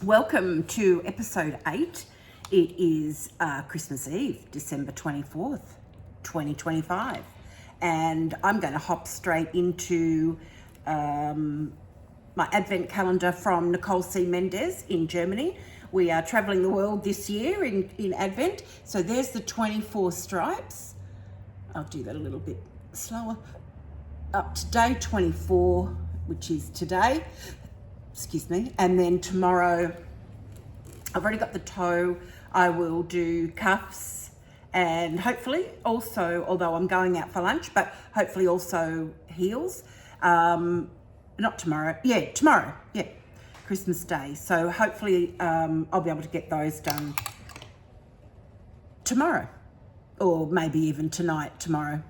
Welcome to episode 8. It is Christmas Eve, December 24th, 2025. And I'm going to hop straight into my advent calendar from Nicole C. Mendez in Germany. We are traveling the world this year in Advent. So there's the 24 stripes. I'll do that a little bit slower. Up to day 24, which is today. Excuse me. And then tomorrow, I've already got the toe. I will do cuffs and hopefully also, although I'm going out for lunch, but hopefully also heels. Not tomorrow. Yeah, tomorrow. Yeah, Christmas Day. So hopefully I'll be able to get those done tomorrow, or maybe even tonight, tomorrow.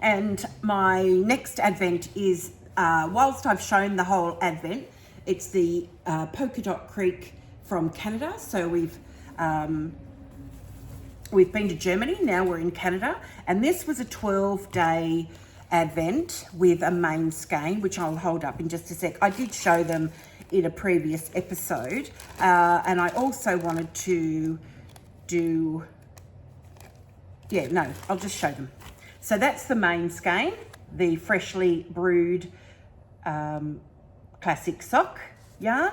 And my next Advent is, whilst I've shown the whole Advent, it's the Polka Dot Creek from Canada. So we've been to Germany, now we're in Canada. And this was a 12-day Advent with a main skein, which I'll hold up in just a sec. I did show them in a previous episode. And I also wanted to do, I'll just show them. So that's the main skein, the freshly brewed classic sock yarn,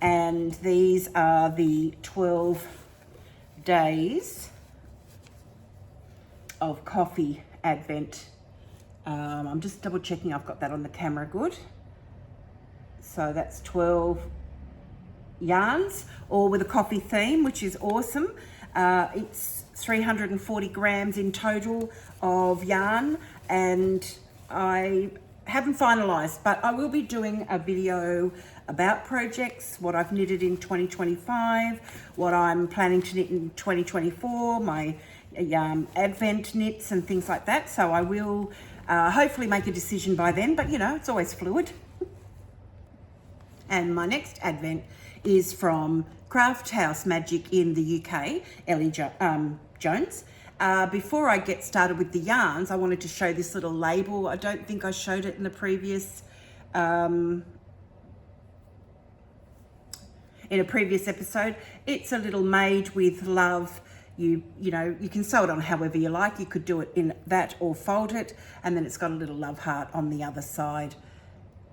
and these are the 12 days of coffee Advent. I'm just double checking I've got that on the camera good. So that's 12 yarns, all with a coffee theme, which is awesome. It's 340 grams in total of yarn, and I haven't finalized, but I will be doing a video about projects, what I've knitted in 2025, what I'm planning to knit in 2024, my Advent knits and things like that. So I will hopefully make a decision by then, but you know, it's always fluid. And my next Advent is from Craft House Magic in the UK, Ellie Jones. Before I get started with the yarns, I wanted to show this little label. I don't think I showed it in the previous episode. It's a little made with love. You know, you can sew it on however you like. You could do it in that or fold it, and then it's got a little love heart on the other side.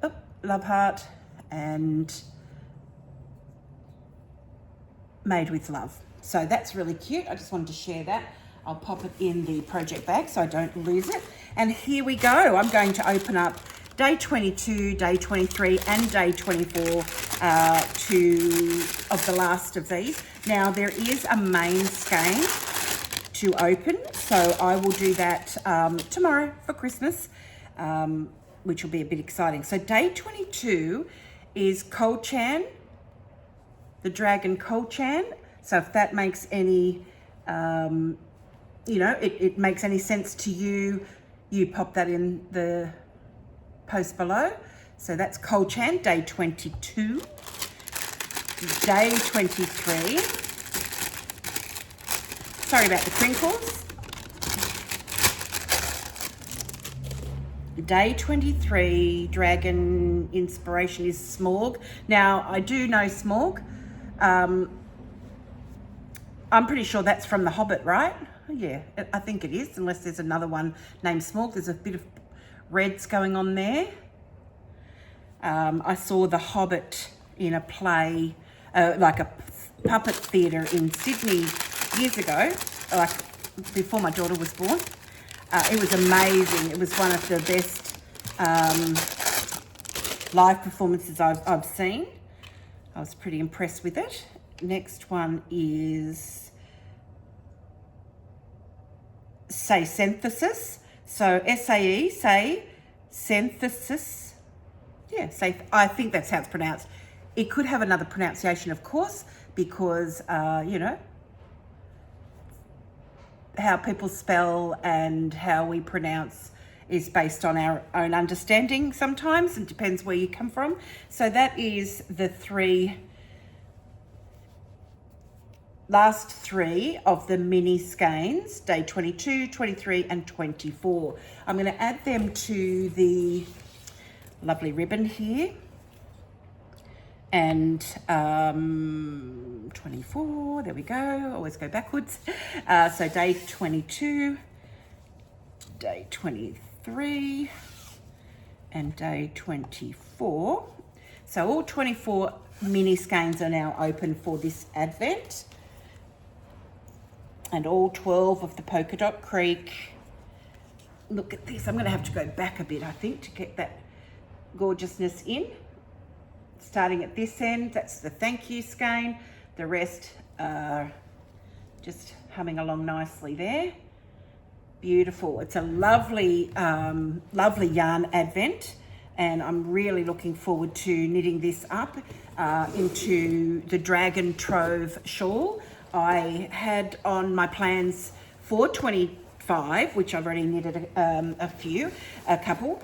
Oh, love heart and made with love. So that's really cute. I just wanted to share that. I'll pop it in the project bag so I don't lose it. And here we go. I'm going to open up day 22, day 23 and day 24 of the last of these. Now there is a main skein to open, so I will do that tomorrow for Christmas, which will be a bit exciting. So day 22 is Kolchan, the Dragon Kolchan. So if that makes any, it makes any sense to you, you pop that in the post below. So that's Kolchan, day 22. Day 23. Sorry about the crinkles. Day 23, Dragon inspiration is Smorg. Now, I do know Smorg. I'm pretty sure that's from The Hobbit, right? Yeah, I think it is, unless there's another one named Smorg. There's a bit of reds going on there. I saw The Hobbit in a play, like a puppet theatre in Sydney years ago, like before my daughter was born. It was amazing. It was one of the best live performances I've seen. I was pretty impressed with it. Next one is Say Synthesis. So S-A-E, Say Synthesis. Yeah, say, I think that's how it's pronounced. It could have another pronunciation, of course, because, how people spell and how we pronounce is based on our own understanding sometimes. It depends where you come from. So that is the last three of the mini skeins, day 22, 23 and 24. I'm going to add them to the lovely ribbon here. and 24, there we go, always go backwards. So day 22, day 23, and day 24. So all 24 mini skeins are now open for this Advent. And all 12 of the Polka Dot Creek. Look at this, I'm gonna have to go back a bit, I think, to get that gorgeousness in. Starting at this end, that's the thank you skein. The rest are just humming along nicely there. Beautiful. It's a lovely, lovely yarn Advent, and I'm really looking forward to knitting this up into the Dragon Trove shawl. I had on my plans for 25, which I've already knitted a couple,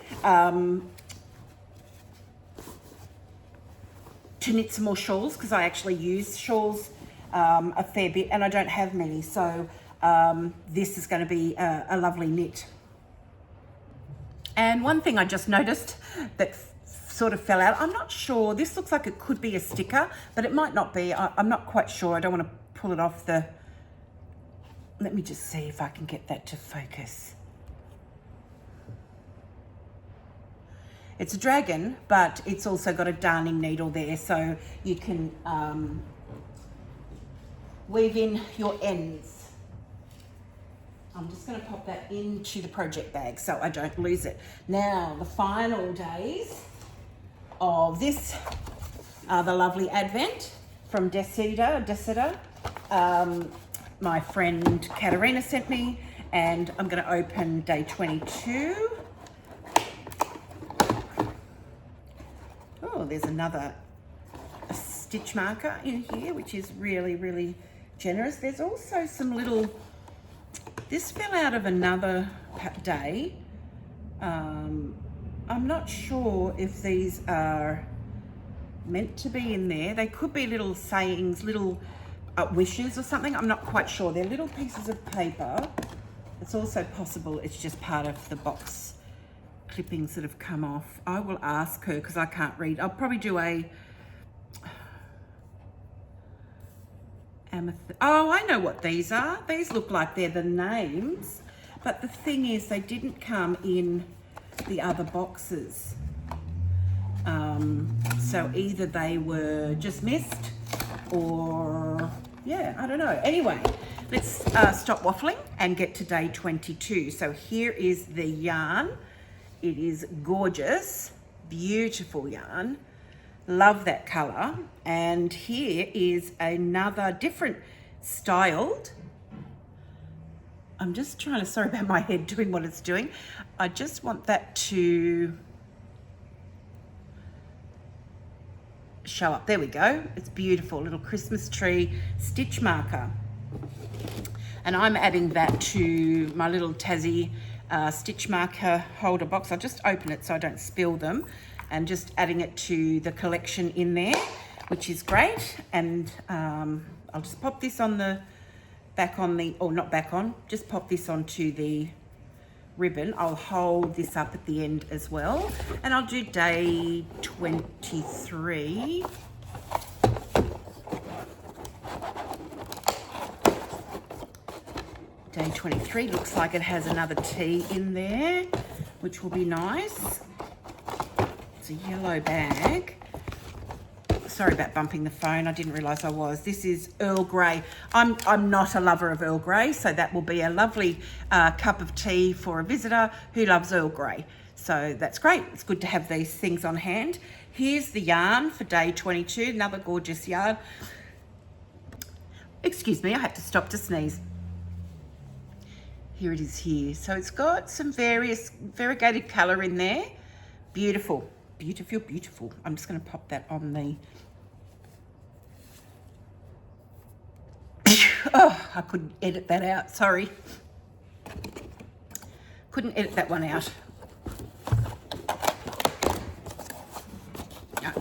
to knit some more shawls, because I actually use shawls a fair bit and I don't have many, so this is going to be a lovely knit. And one thing I just noticed that sort of fell out, I'm not sure, this looks like it could be a sticker, but it might not be. I'm not quite sure. I don't want to pull it off the, let me just see if I can get that to focus. It's a dragon, but it's also got a darning needle there, so you can weave in your ends. I'm just going to pop that into the project bag so I don't lose it. Now, the final days of this are the lovely Advent from Decida. My friend Katerina sent me, and I'm going to open day 22. Oh, there's another stitch marker in here, which is really, really generous. There's also some little, this fell out of another day. I'm not sure if these are meant to be in there. They could be little sayings, little wishes or something. I'm not quite sure. They're little pieces of paper. It's also possible it's just part of the box clippings that have come off. I will ask her because I can't read. I'll probably do a amethyst. Oh, I know what these are. These look like they're the names, but the thing is they didn't come in the other boxes. So either they were just missed or, yeah, I don't know. Anyway, let's stop waffling and get to day 22. So here is the yarn. It is gorgeous, beautiful yarn. Love that color. And here is another different styled. I'm just trying to, sorry about my head doing what it's doing. I just want that to show up. There we go. It's beautiful. Little Christmas tree stitch marker. And I'm adding that to my little Tassie stitch marker holder box. I'll just open it so I don't spill them, and just adding it to the collection in there, which is great. And I'll just pop this on the back on the, or not back on, just pop this onto the ribbon. I'll hold this up at the end as well, and I'll do day 23. Day 23 looks like it has another T in there, which will be nice. It's a yellow bag. Sorry about bumping the phone. I didn't realise I was. This is Earl Grey. I'm not a lover of Earl Grey, so that will be a lovely cup of tea for a visitor who loves Earl Grey. So that's great. It's good to have these things on hand. Here's the yarn for day 22. Another gorgeous yarn. Excuse me, I had to stop to sneeze. Here it is here. So it's got some various variegated colour in there. Beautiful, beautiful, beautiful. I'm just going to pop that on the... Oh, I couldn't edit that out, sorry. Couldn't edit that one out.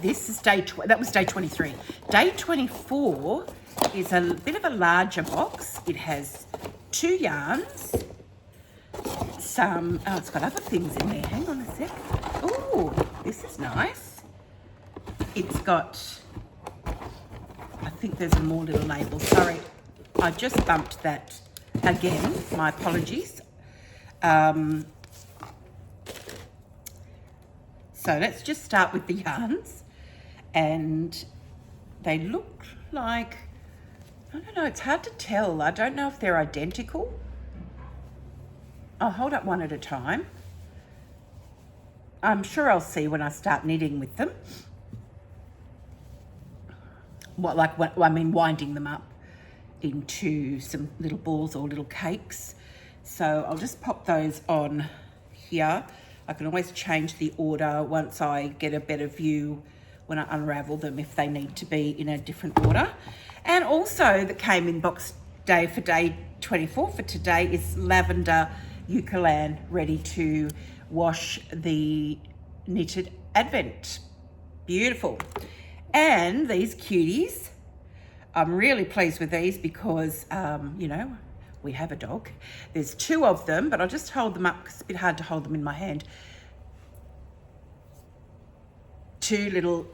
This is that was day 23. Day 24 is a bit of a larger box. It has 2 yarns, some, oh, it's got other things in there. Hang on a sec. Oh, this is nice. it's got, I think there's more little labels. Sorry, I just bumped that again. My apologies. So let's just start with the yarns. And they look like, I don't know, it's hard to tell. I don't know if they're identical. I'll hold up one at a time. I'm sure I'll see when I start knitting with them. Winding them up into some little balls or little cakes. So I'll just pop those on here. I can always change the order once I get a better view when I unravel them if they need to be in a different order. And also that came in box day for day 24 for today is lavender ukulele, ready to wash the knitted advent. Beautiful. And these cuties, I'm really pleased with these because, you know, we have a dog. There's 2 of them, but I'll just hold them up because it's a bit hard to hold them in my hand. 2 little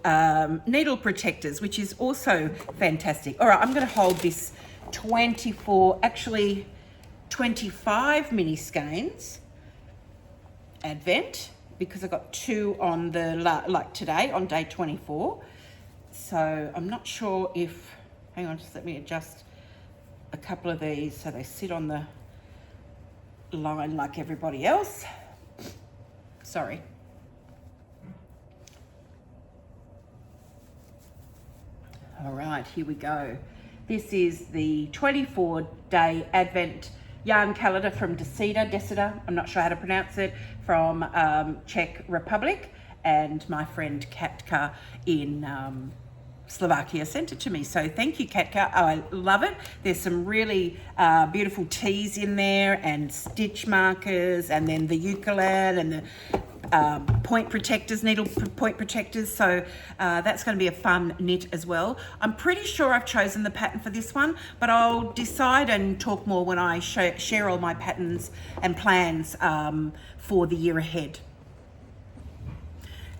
needle protectors, which is also fantastic. All right, I'm going to hold this 25 mini skeins advent because I got 2 on the like today on day 24. So I'm not sure if, hang on, just let me adjust a couple of these so they sit on the line like everybody else. Sorry. All right, here we go. This is the 24-day Advent yarn calendar from Decida, I'm not sure how to pronounce it, from Czech Republic, and my friend Katka in Slovakia sent it to me. So thank you, Katka. Oh, I love it. There's some really beautiful teas in there and stitch markers, and then the ukulele and the point protectors, needle point protectors. So that's going to be a fun knit as well. I'm pretty sure I've chosen the pattern for this one, but I'll decide and talk more when I share all my patterns and plans for the year ahead.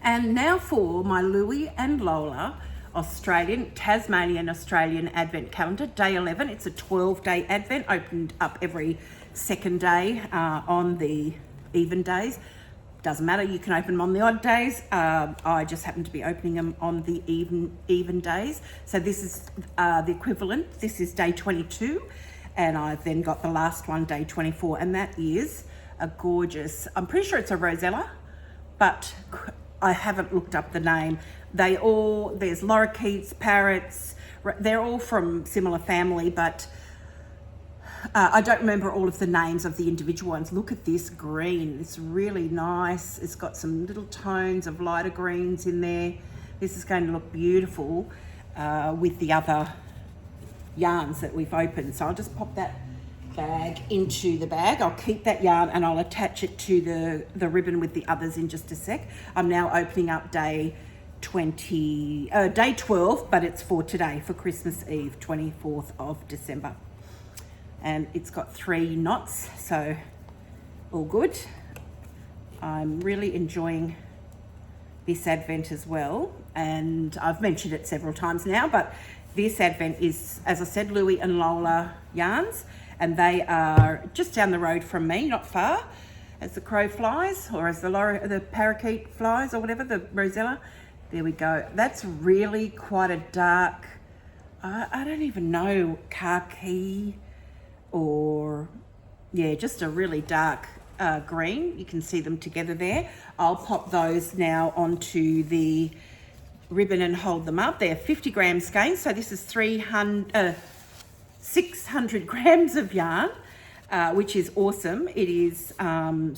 And now for my Louie and Lola Tasmanian Australian Advent Calendar, day 11. It's a 12-day Advent, opened up every second day on the even days. Doesn't matter, you can open them on the odd days. I just happen to be opening them on the even days. So this is the equivalent. This is day 22, and I've then got the last one, day 24, and that is a gorgeous, I'm pretty sure it's a rosella, but I haven't looked up the name. There's lorikeets, parrots, they're all from similar family, but I don't remember all of the names of the individual ones. Look at this green, it's really nice. It's got some little tones of lighter greens in there. This is going to look beautiful with the other yarns that we've opened. So I'll just pop that bag into the bag. I'll keep that yarn and I'll attach it to the ribbon with the others in just a sec. I'm now opening up day 12, but it's for today, for Christmas Eve, 24th of December. And it's got 3 knots, so all good. I'm really enjoying this Advent as well, and I've mentioned it several times now, but this Advent is, as I said, Louie and Lola yarns, and they are just down the road from me, not far, as the crow flies, or as the parakeet flies, or whatever, the rosella. There we go. That's really quite a dark, I don't even know, khaki, or yeah, just a really dark green. You can see them together there. I'll pop those now onto the ribbon and hold them up. They're 50-gram skeins, so this is 600 grams of yarn, which is awesome. It is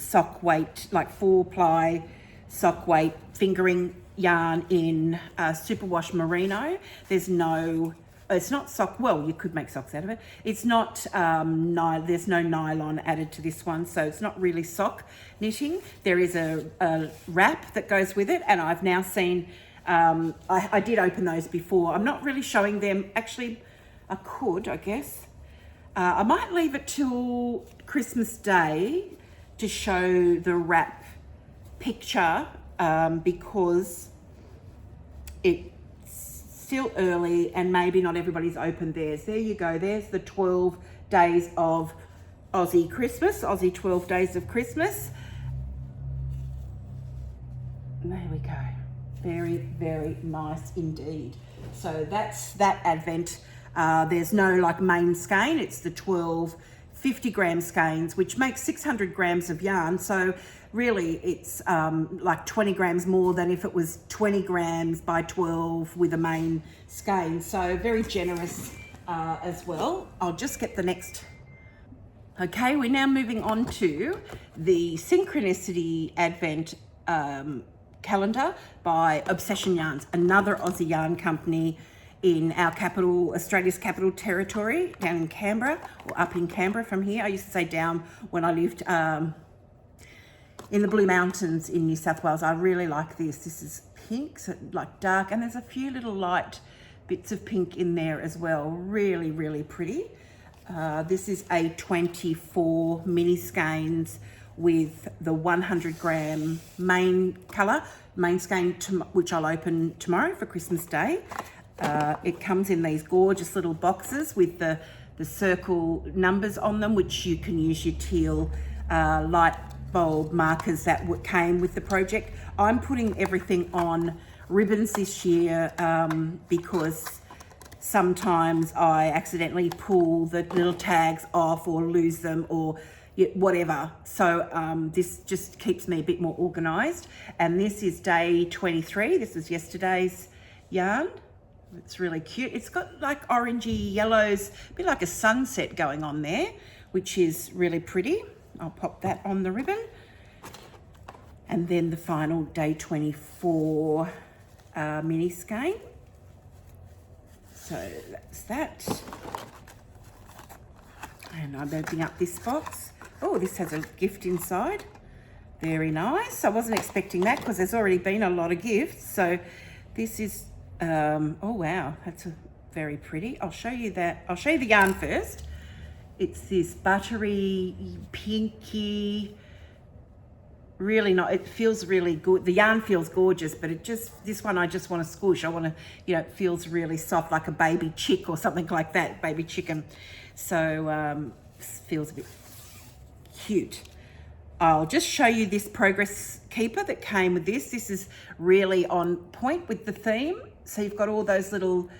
sock weight, like 4-ply sock weight fingering yarn in superwash merino. There's no, it's not sock, well, you could make socks out of it. It's not, there's no nylon added to this one, so it's not really sock knitting. There is a wrap that goes with it, and I've now seen, I did open those before. I'm not really showing them. Actually, I could, I guess. I might leave it till Christmas Day to show the wrap picture, because still early and maybe not everybody's open theirs. There you go. There's the 12 days of Aussie Christmas, Aussie 12 days of Christmas. There we go. Very, very nice indeed. So that's that Advent. There's no like main skein. It's the 12 50-gram skeins, which makes 600 grams of yarn. So really it's like 20 grams more than if it was 20 grams by 12 with a main skein. So very generous as well. I'll just get the next. Okay, we're now moving on to the Synchronicity Advent calendar by Obsession Yarns, another Aussie yarn company in our capital, Australia's capital territory, down in Canberra, or up in Canberra from here. I used to say down when I lived in the Blue Mountains in New South Wales. I really like this. This is pink, so like dark, and there's a few little light bits of pink in there as well. Really, really pretty. This is a 24 mini skeins with the 100 gram main colour, main skein, which I'll open tomorrow for Christmas Day. It comes in these gorgeous little boxes with the circle numbers on them, which you can use your teal light bulb markers that came with the project. I'm putting everything on ribbons this year because sometimes I accidentally pull the little tags off or lose them or whatever. So this just keeps me a bit more organised. And this is day 23. This was yesterday's yarn. It's really cute. It's got like orangey yellows, a bit like a sunset going on there, which is really pretty. I'll pop that on the ribbon. And then the final day 24 mini skein. So that's that. And I'm opening up this box. Oh, this has a gift inside. Very nice. I wasn't expecting that because there's already been a lot of gifts. So this is, oh wow, that's very pretty. I'll show you that. I'll show you the yarn first. It's this buttery, pinky, really not, it feels really good. The yarn feels gorgeous, but this one I just want to squish. I want to, it feels really soft, like a baby chick or something like that, baby chicken. So feels a bit cute. I'll just show you this progress keeper that came with this. This is really on point with the theme. So you've got all those little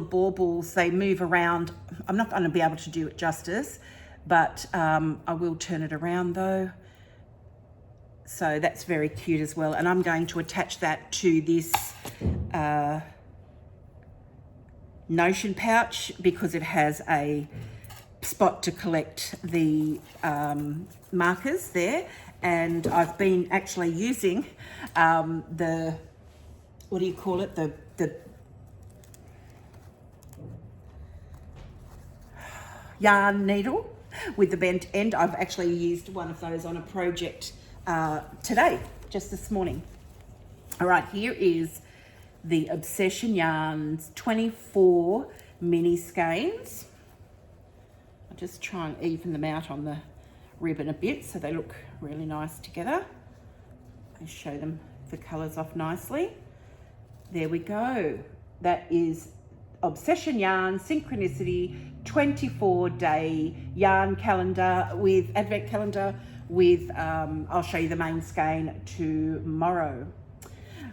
baubles. They move around. I'm not going to be able to do it justice, but I will turn it around though. So that's very cute as well. And I'm going to attach that to this Notion pouch because it has a spot to collect the markers there. And I've been actually using the, what do you call it? The yarn needle with the bent end. I've actually used one of those on a project today, just this morning. All right, here is the Obsession Yarns 24 mini skeins. I'll just try and even them out on the ribbon a bit so they look really nice together. I show them the colours off nicely. There we go. That is Obsession Yarn Synchronicity 24-day yarn calendar with advent calendar with I'll show you the main skein tomorrow.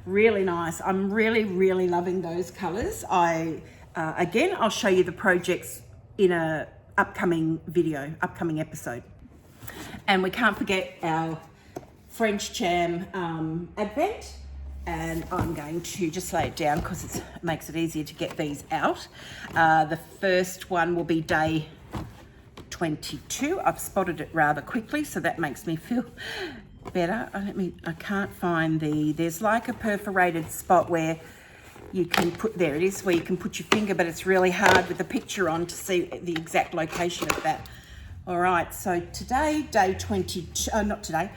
Really nice. I'm really loving those colors. Again, I'll show you the projects in a upcoming video, upcoming episode. And we can't forget our French jam advent. And I'm going to just lay it down because it makes it easier to get these out. The first one will be day 22. I've spotted it rather quickly, so that makes me feel better. I can't find there's like a perforated spot where you can put, there it is, where you can put your finger, but it's really hard with the picture on to see the exact location of that. All right, so today, day 22, not today,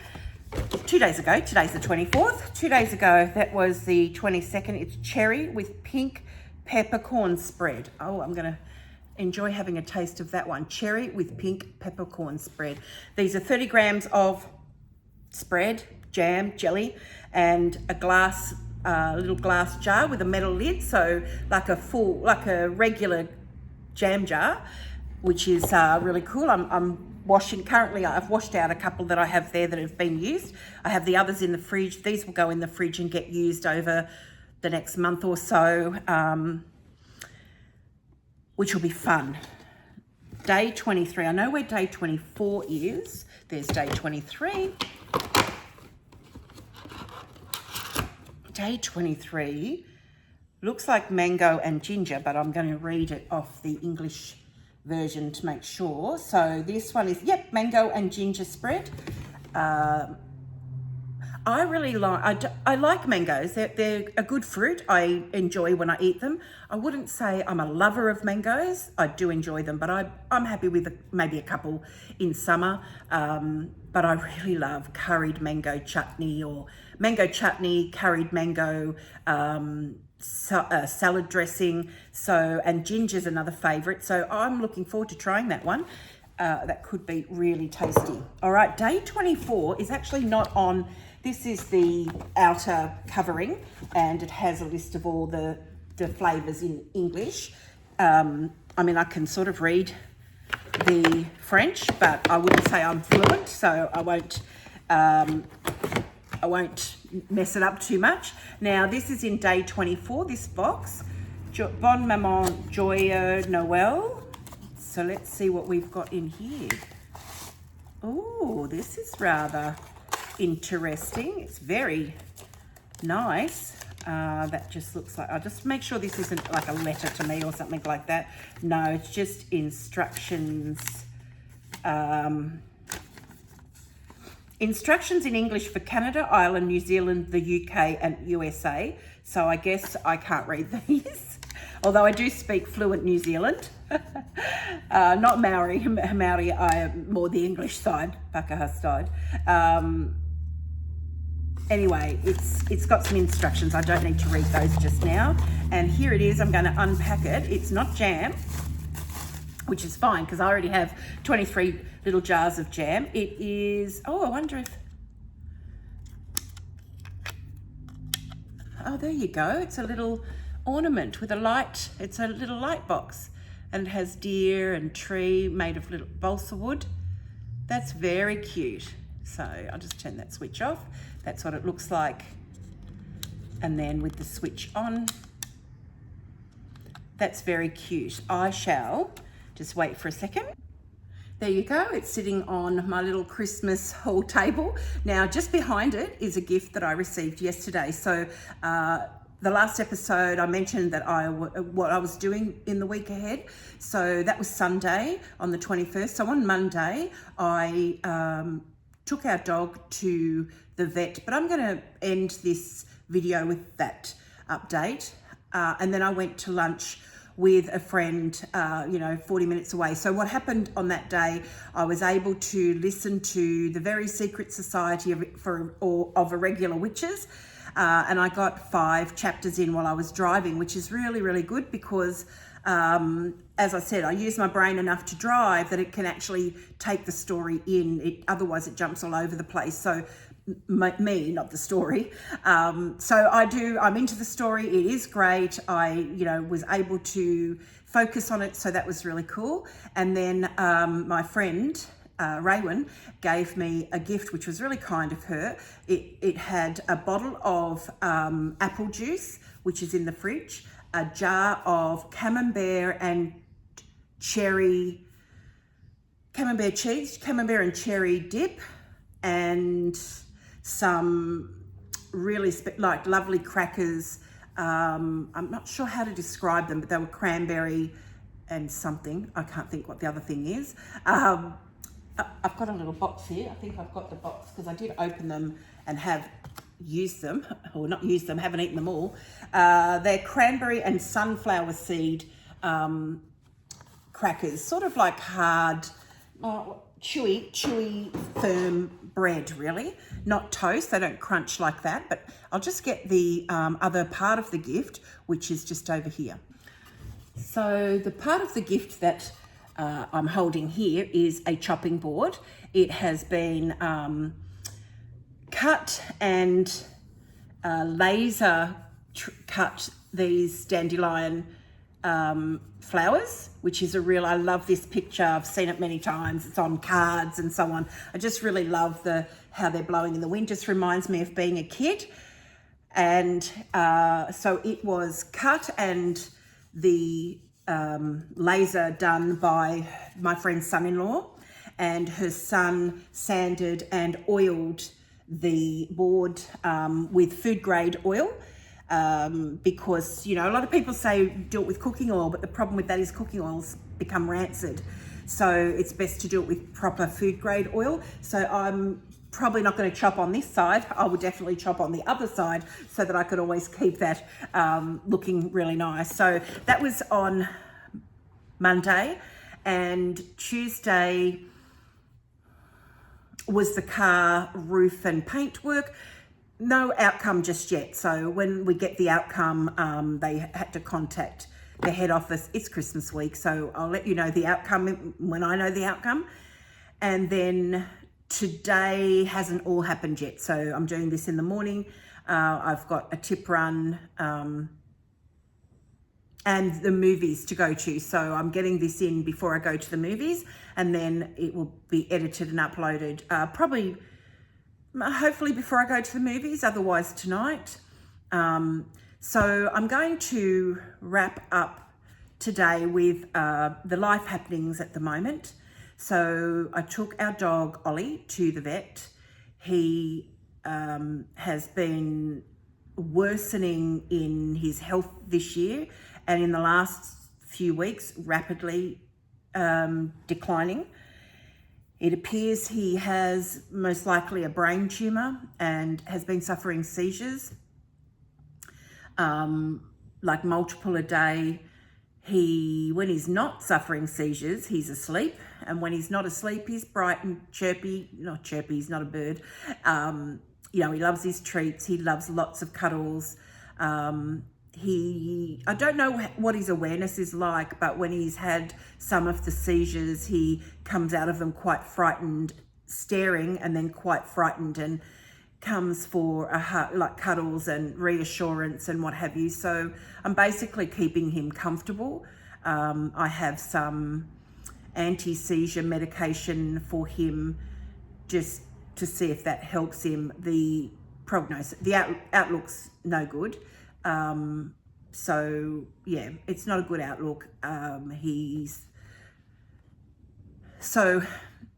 2 days ago, today's the 24th. 2 days ago, that was the 22nd. It's cherry with pink peppercorn spread. Oh, I'm gonna enjoy having a taste of that one. Cherry with pink peppercorn spread. These are 30 grams of spread, jam, jelly, and a glass little glass jar with a metal lid, so like a regular jam jar, which is really cool. I'm washing, currently I've washed out a couple that I have there that have been used. I have the others in the fridge. These will go in the fridge and get used over the next month or so, which will be fun. Day 23, I know where day 24 is. There's day 23. Day 23 looks like mango and ginger, but I'm going to read it off the English version to make sure. So this one is, yep, mango and ginger spread. I really like, I like mangoes. They're a good fruit. I enjoy when I eat them. I wouldn't say I'm a lover of mangoes. I do enjoy them, but I'm happy with maybe a couple in summer. But I really love curried mango chutney, or mango chutney, curried mango, salad dressing. So, and ginger's another favorite. So I'm looking forward to trying that one. That could be really tasty. All right, day 24 is actually not on. This is the outer covering, and it has a list of all the flavours in English. I mean, I can sort of read the French, but I wouldn't say I'm fluent, so I won't mess it up too much. Now, this is in day 24, this box. Bon Maman Joyeux Noël. So let's see what we've got in here. Oh, this is rather interesting. It's very nice. That just looks like, I'll just make sure this isn't like a letter to me or something like that. No, it's just instructions. Instructions in English for Canada, Ireland, New Zealand, the UK and USA. So I guess I can't read these, although I do speak fluent New Zealand. Not Maori. Maori, I am more the English side, Pākehā side. Anyway, it's got some instructions. I don't need to read those just now. And here it is. I'm going to unpack it. It's not jam, which is fine because I already have 23 little jars of jam. It is, oh, I wonder if, oh, there you go. It's a little ornament with a light. It's a little light box, and it has deer and tree made of little balsa wood. That's very cute. So I'll just turn that switch off. That's what it looks like. And then with the switch on, that's very cute. I shall just wait for a second. There you go. It's sitting on my little Christmas hall table. Now, just behind it is a gift that I received yesterday. So the last episode, I mentioned that what I was doing in the week ahead. So that was Sunday on the 21st. So on Monday, I took our dog to the vet, but I'm going to end this video with that update. And then I went to lunch with a friend, 40 minutes away. So what happened on that day, I was able to listen to the Very Secret Society of Irregular Witches. And I got 5 chapters in while I was driving, which is really, really good because, as I said, I use my brain enough to drive that it can actually take the story in. Otherwise, it jumps all over the place. So me, not the story. So I'm into the story. It is great. I, was able to focus on it. So that was really cool. And then my friend, Raywin, gave me a gift, which was really kind of her. It had a bottle of apple juice, which is in the fridge, a jar of camembert and camembert and cherry dip, and some really lovely crackers. I'm not sure how to describe them, but they were cranberry and something. I can't think what the other thing is. I've got a little box here. I think I've got the box because I did open them and have used them, or not used them, haven't eaten them all. They're cranberry and sunflower seed crackers, sort of like hard, chewy, firm bread, really. Not toast, they don't crunch like that, but I'll just get the other part of the gift, which is just over here. So the part of the gift that I'm holding here is a chopping board. It has been cut and laser cut these dandelion flowers, which is a real, I love this picture. I've seen it many times. It's on cards and so on. I just really love how they're blowing in the wind. Just reminds me of being a kid. And so it was cut and the laser done by my friend's son-in-law, and her son sanded and oiled the board with food grade oil, because, you know, a lot of people say do it with cooking oil, but the problem with that is cooking oils become rancid. So it's best to do it with proper food grade oil. So I'm probably not going to chop on this side. I would definitely chop on the other side so that I could always keep that looking really nice. So that was on Monday, and Tuesday was the car roof and paint work. No outcome just yet. So when we get the outcome, they had to contact the head office. It's Christmas week, so I'll let you know the outcome when I know the outcome. And then today hasn't all happened yet. So I'm doing this in the morning. I've got a tip run and the movies to go to. So I'm getting this in before I go to the movies, and then it will be edited and uploaded hopefully before I go to the movies, otherwise tonight. So I'm going to wrap up today with the life happenings at the moment. So I took our dog Ollie to the vet. He has been worsening in his health this year, and in the last few weeks rapidly declining. It appears he has most likely a brain tumour and has been suffering seizures, like multiple a day. When he's not suffering seizures, he's asleep. And when he's not asleep, he's bright and chirpy. Not chirpy, he's not a bird. You know, he loves his treats. He loves lots of cuddles. I don't know what his awareness is like, but when he's had some of the seizures, he comes out of them quite frightened, staring, and then quite frightened, and comes for like cuddles and reassurance and what have you. So I'm basically keeping him comfortable. I have some anti-seizure medication for him just to see if that helps him. The prognosis, the outlook's no good. So yeah, it's not a good outlook. So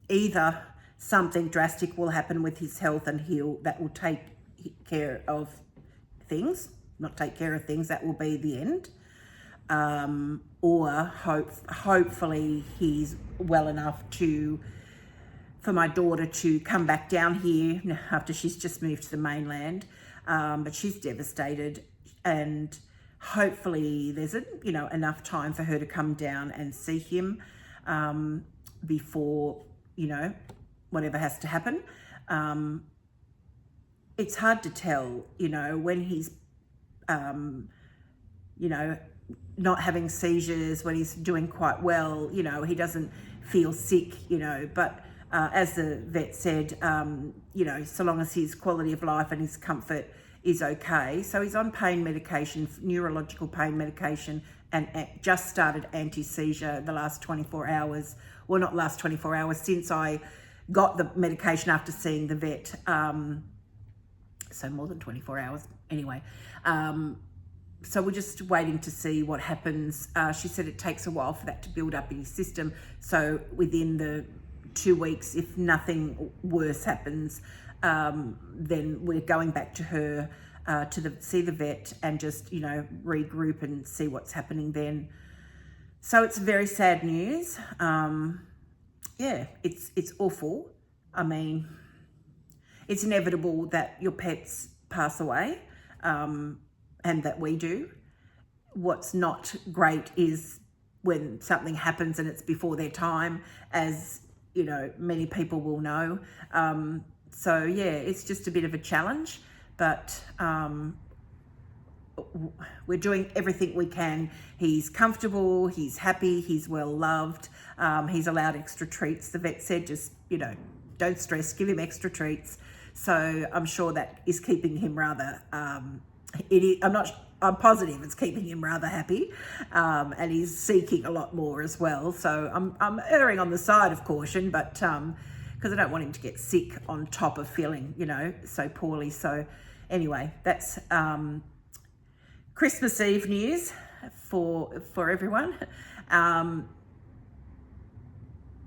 either something drastic will happen with his health and that will take care of things, not take care of things, that will be the end. Or hopefully he's well enough for my daughter to come back down here after she's just moved to the mainland. But she's devastated, and hopefully there's enough time for her to come down and see him before, whatever has to happen. It's hard to tell, when he's, not having seizures, when he's doing quite well, he doesn't feel sick, but as the vet said, so long as his quality of life and his comfort is okay. So he's on pain medication, neurological pain medication, and just started anti-seizure the last 24 hours. Well, not last 24 hours, since I got the medication after seeing the vet. So more than 24 hours anyway. So we're just waiting to see what happens. She said it takes a while for that to build up in his system. So within the 2 weeks, if nothing worse happens, then we're going back to her to see the vet and just, regroup and see what's happening then. So it's very sad news. Yeah, it's awful. I mean, it's inevitable that your pets pass away, and that we do. What's not great is when something happens and it's before their time, as many people will know. So yeah, it's just a bit of a challenge, but we're doing everything we can. He's comfortable, he's happy, he's well loved. He's allowed extra treats. The vet said, just, don't stress, give him extra treats. So I'm sure that is keeping him rather, I'm positive it's keeping him rather happy, and he's seeking a lot more as well. So I'm erring on the side of caution, but because I don't want him to get sick on top of feeling, you know, so poorly. So anyway, that's Christmas Eve news for everyone.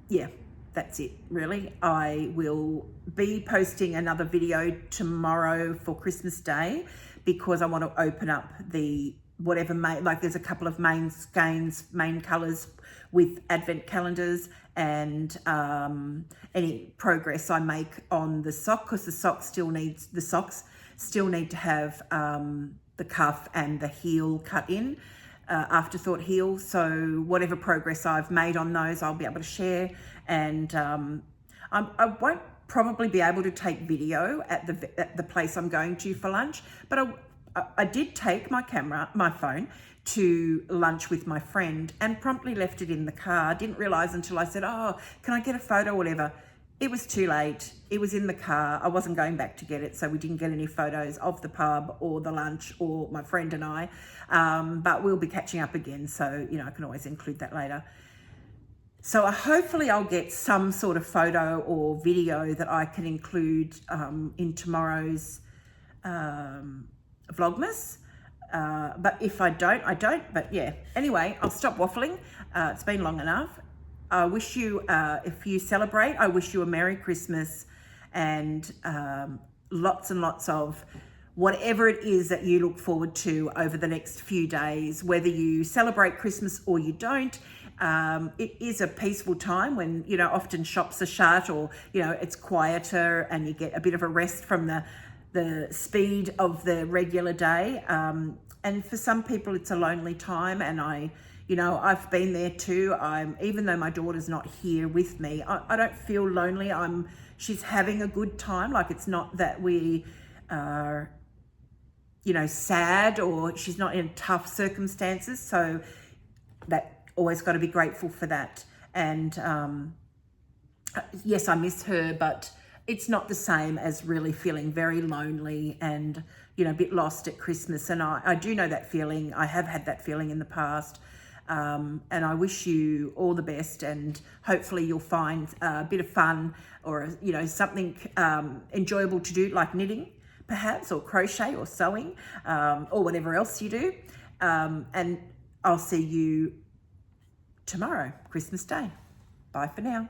Yeah, that's it really. I will be posting another video tomorrow for Christmas Day, because I want to open up the whatever like there's a couple of main colours with advent calendars, and any progress I make on the sock, because the socks still need to have the cuff and the heel cut in, afterthought heel. So whatever progress I've made on those, I'll be able to share. And I won't probably be able to take video at the place I'm going to for lunch, but I did take my phone to lunch with my friend, and promptly left it in the car. Didn't realise until I said, oh, can I get a photo or whatever? It was too late. It was in the car. I wasn't going back to get it, so we didn't get any photos of the pub or the lunch or my friend and I. But we'll be catching up again, so you know I can always include that later. So hopefully I'll get some sort of photo or video that I can include in tomorrow's Vlogmas. But if I don't, I don't. But yeah, anyway, I'll stop waffling. It's been long enough. I wish you, if you celebrate, I wish you a Merry Christmas, and lots and lots of whatever it is that you look forward to over the next few days, whether you celebrate Christmas or you don't. It is a peaceful time when, you know, often shops are shut, or, you know, it's quieter and you get a bit of a rest from the speed of the regular day. And for some people it's a lonely time, and I've been there too. Even though my daughter's not here with me, I don't feel lonely. She's having a good time. Like, it's not that we are, sad, or she's not in tough circumstances. So that always got to be grateful for that. And yes, I miss her, but it's not the same as really feeling very lonely and, a bit lost at Christmas. And I do know that feeling. I have had that feeling in the past. And I wish you all the best, and hopefully you'll find a bit of fun, or, something enjoyable to do, like knitting perhaps, or crochet, or sewing, or whatever else you do. And I'll see you tomorrow, Christmas Day. Bye for now.